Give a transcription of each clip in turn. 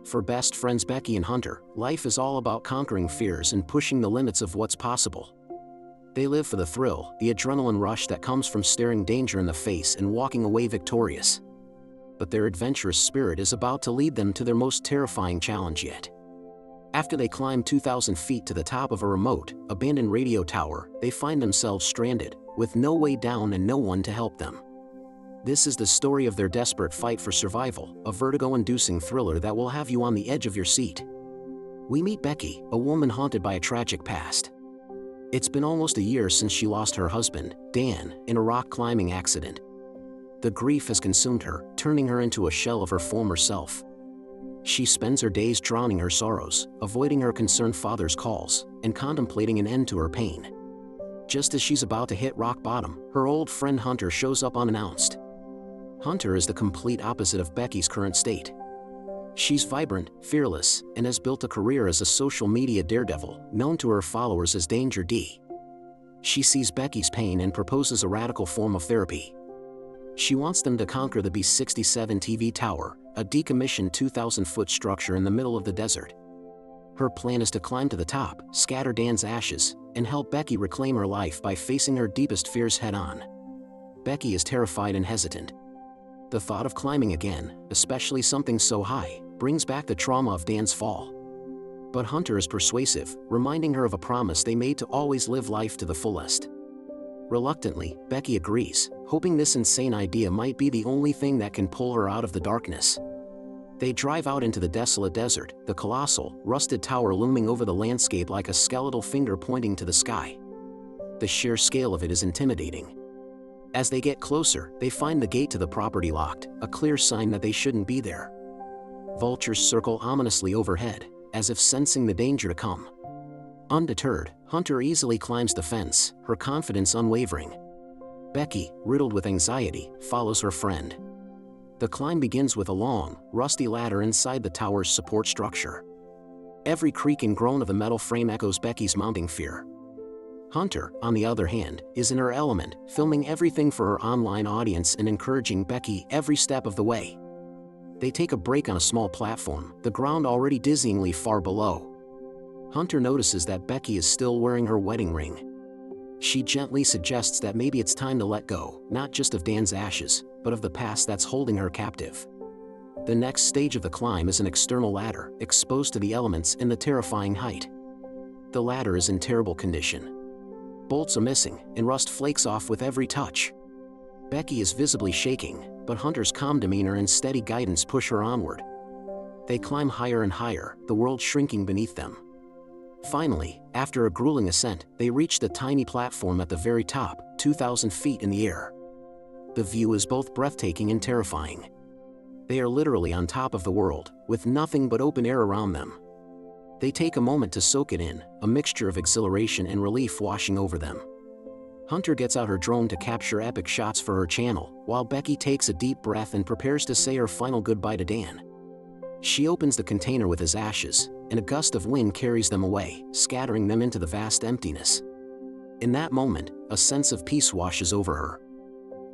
For best friends Becky and Hunter, life is all about conquering fears and pushing the limits of what's possible. They live for the thrill, the adrenaline rush that comes from staring danger in the face and walking away victorious. But their adventurous spirit is about to lead them to their most terrifying challenge yet. After they climb 2,000 feet to the top of a remote, abandoned radio tower, they find themselves stranded, with no way down and no one to help them. This is the story of their desperate fight for survival, a vertigo-inducing thriller that will have you on the edge of your seat. We meet Becky, a woman haunted by a tragic past. It's been almost a year since she lost her husband, Dan, in a rock climbing accident. The grief has consumed her, turning her into a shell of her former self. She spends her days drowning her sorrows, avoiding her concerned father's calls, and contemplating an end to her pain. Just as she's about to hit rock bottom, her old friend Hunter shows up unannounced. Hunter is the complete opposite of Becky's current state. She's vibrant, fearless, and has built a career as a social media daredevil, known to her followers as Danger D. She sees Becky's pain and proposes a radical form of therapy. She wants them to conquer the B-67 TV tower, a decommissioned 2,000-foot structure in the middle of the desert. Her plan is to climb to the top, scatter Dan's ashes, and help Becky reclaim her life by facing her deepest fears head-on. Becky is terrified and hesitant. The thought of climbing again, especially something so high, brings back the trauma of Dan's fall. But Hunter is persuasive, reminding her of a promise they made to always live life to the fullest. Reluctantly, Becky agrees, hoping this insane idea might be the only thing that can pull her out of the darkness. They drive out into the desolate desert, the colossal, rusted tower looming over the landscape like a skeletal finger pointing to the sky. The sheer scale of it is intimidating. As they get closer, they find the gate to the property locked, a clear sign that they shouldn't be there. Vultures circle ominously overhead, as if sensing the danger to come. Undeterred, Hunter easily climbs the fence, her confidence unwavering. Becky, riddled with anxiety, follows her friend. The climb begins with a long, rusty ladder inside the tower's support structure. Every creak and groan of the metal frame echoes Becky's mounting fear. Hunter, on the other hand, is in her element, filming everything for her online audience and encouraging Becky every step of the way. They take a break on a small platform, the ground already dizzyingly far below. Hunter notices that Becky is still wearing her wedding ring. She gently suggests that maybe it's time to let go, not just of Dan's ashes, but of the past that's holding her captive. The next stage of the climb is an external ladder, exposed to the elements in the terrifying height. The ladder is in terrible condition. Bolts are missing, and rust flakes off with every touch. Becky is visibly shaking, but Hunter's calm demeanor and steady guidance push her onward. They climb higher and higher, the world shrinking beneath them. Finally, after a grueling ascent, they reach the tiny platform at the very top, 2,000 feet in the air. The view is both breathtaking and terrifying. They are literally on top of the world, with nothing but open air around them. They take a moment to soak it in, a mixture of exhilaration and relief washing over them. Hunter gets out her drone to capture epic shots for her channel, while Becky takes a deep breath and prepares to say her final goodbye to Dan. She opens the container with his ashes, and a gust of wind carries them away, scattering them into the vast emptiness. In that moment, a sense of peace washes over her.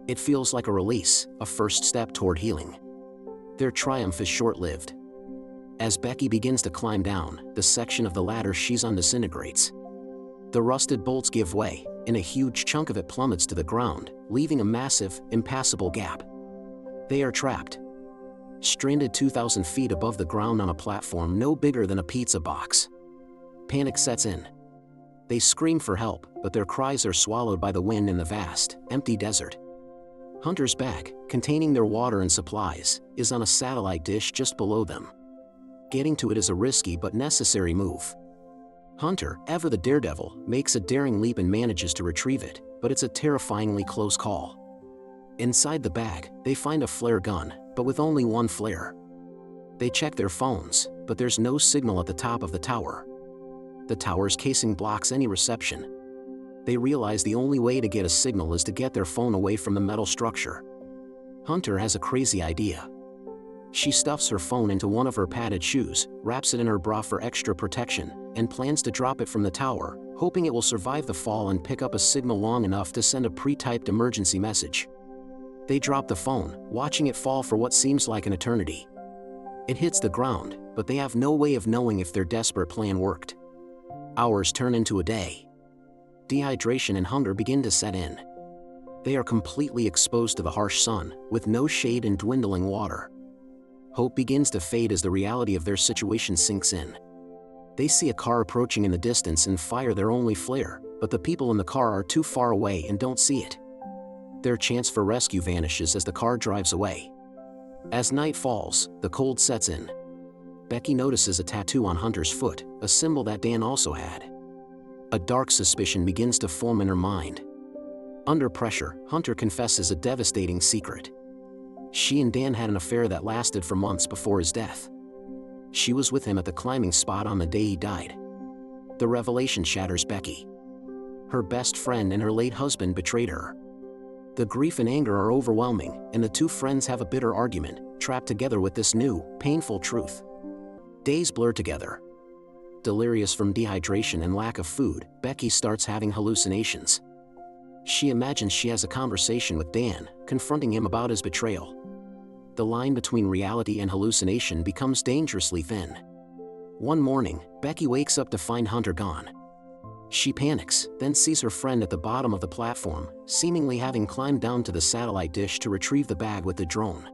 It feels like a release, a first step toward healing. Their triumph is short-lived. As Becky begins to climb down, the section of the ladder she's on disintegrates. The rusted bolts give way, and a huge chunk of it plummets to the ground, leaving a massive, impassable gap. They are trapped. Stranded 2,000 feet above the ground on a platform no bigger than a pizza box. Panic sets in. They scream for help, but their cries are swallowed by the wind in the vast, empty desert. Hunter's bag, containing their water and supplies, is on a satellite dish just below them. Getting to it is a risky but necessary move. Hunter, ever the daredevil, makes a daring leap and manages to retrieve it, but it's a terrifyingly close call. Inside the bag, they find a flare gun, but with only one flare. They check their phones, but there's no signal at the top of the tower. The tower's casing blocks any reception. They realize the only way to get a signal is to get their phone away from the metal structure. Hunter has a crazy idea. She stuffs her phone into one of her padded shoes, wraps it in her bra for extra protection, and plans to drop it from the tower, hoping it will survive the fall and pick up a signal long enough to send a pre-typed emergency message. They drop the phone, watching it fall for what seems like an eternity. It hits the ground, but they have no way of knowing if their desperate plan worked. Hours turn into a day. Dehydration and hunger begin to set in. They are completely exposed to the harsh sun, with no shade and dwindling water. Hope begins to fade as the reality of their situation sinks in. They see a car approaching in the distance and fire their only flare, but the people in the car are too far away and don't see it. Their chance for rescue vanishes as the car drives away. As night falls, the cold sets in. Becky notices a tattoo on Hunter's foot, a symbol that Dan also had. A dark suspicion begins to form in her mind. Under pressure, Hunter confesses a devastating secret. She and Dan had an affair that lasted for months before his death. She was with him at the climbing spot on the day he died. The revelation shatters Becky. Her best friend and her late husband betrayed her. The grief and anger are overwhelming, and the two friends have a bitter argument, trapped together with this new, painful truth. Days blur together. Delirious from dehydration and lack of food, Becky starts having hallucinations. She imagines she has a conversation with Dan, confronting him about his betrayal. The line between reality and hallucination becomes dangerously thin. One morning, Becky wakes up to find Hunter gone. She panics, then sees her friend at the bottom of the platform, seemingly having climbed down to the satellite dish to retrieve the bag with the drone.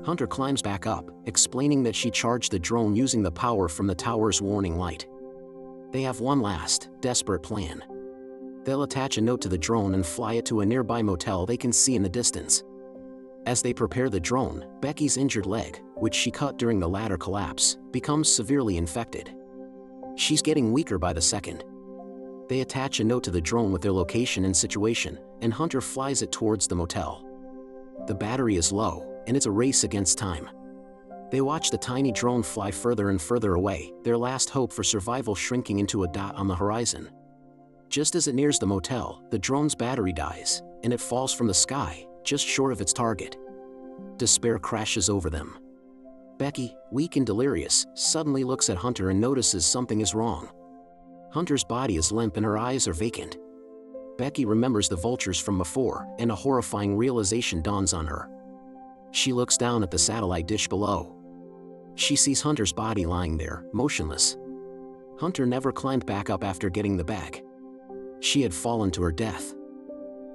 Hunter climbs back up, explaining that she charged the drone using the power from the tower's warning light. They have one last, desperate plan. They'll attach a note to the drone and fly it to a nearby motel they can see in the distance. As they prepare the drone, Becky's injured leg, which she cut during the ladder collapse, becomes severely infected. She's getting weaker by the second. They attach a note to the drone with their location and situation, and Hunter flies it towards the motel. The battery is low, and it's a race against time. They watch the tiny drone fly further and further away, their last hope for survival shrinking into a dot on the horizon. Just as it nears the motel, the drone's battery dies, and it falls from the sky, just short of its target. Despair crashes over them. Becky, weak and delirious, suddenly looks at Hunter and notices something is wrong. Hunter's body is limp and her eyes are vacant. Becky remembers the vultures from before, and a horrifying realization dawns on her. She looks down at the satellite dish below. She sees Hunter's body lying there, motionless. Hunter never climbed back up after getting the bag. She had fallen to her death.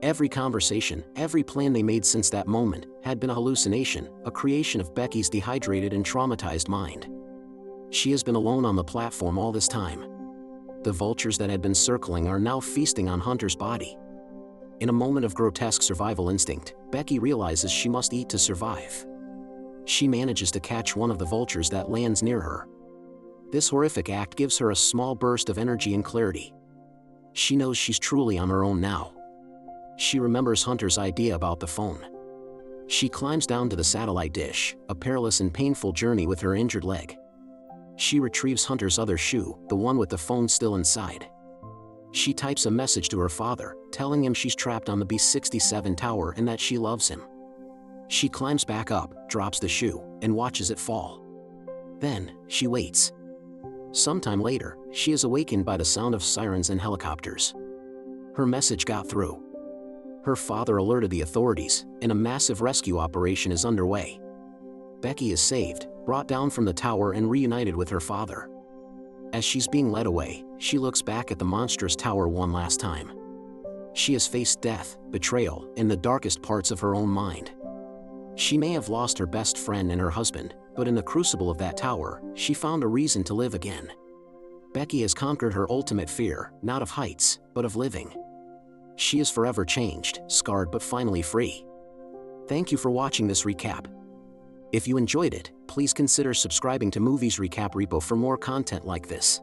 Every conversation, every plan they made since that moment, had been a hallucination, a creation of Becky's dehydrated and traumatized mind. She has been alone on the platform all this time. The vultures that had been circling are now feasting on Hunter's body. In a moment of grotesque survival instinct, Becky realizes she must eat to survive. She manages to catch one of the vultures that lands near her. This horrific act gives her a small burst of energy and clarity. She knows she's truly on her own now. She remembers Hunter's idea about the phone. She climbs down to the satellite dish, a perilous and painful journey with her injured leg. She retrieves Hunter's other shoe, the one with the phone still inside. She types a message to her father, telling him she's trapped on the B-67 tower and that she loves him. She climbs back up, drops the shoe, and watches it fall. Then, she waits. Sometime later, she is awakened by the sound of sirens and helicopters. Her message got through. Her father alerted the authorities, and a massive rescue operation is underway. Becky is saved, brought down from the tower and reunited with her father. As she's being led away, she looks back at the monstrous tower one last time. She has faced death, betrayal, in the darkest parts of her own mind. She may have lost her best friend and her husband, but in the crucible of that tower, she found a reason to live again. Becky has conquered her ultimate fear, not of heights, but of living. She is forever changed, scarred but finally free. Thank you for watching this recap. If you enjoyed it, please consider subscribing to Movies Recap Repo for more content like this.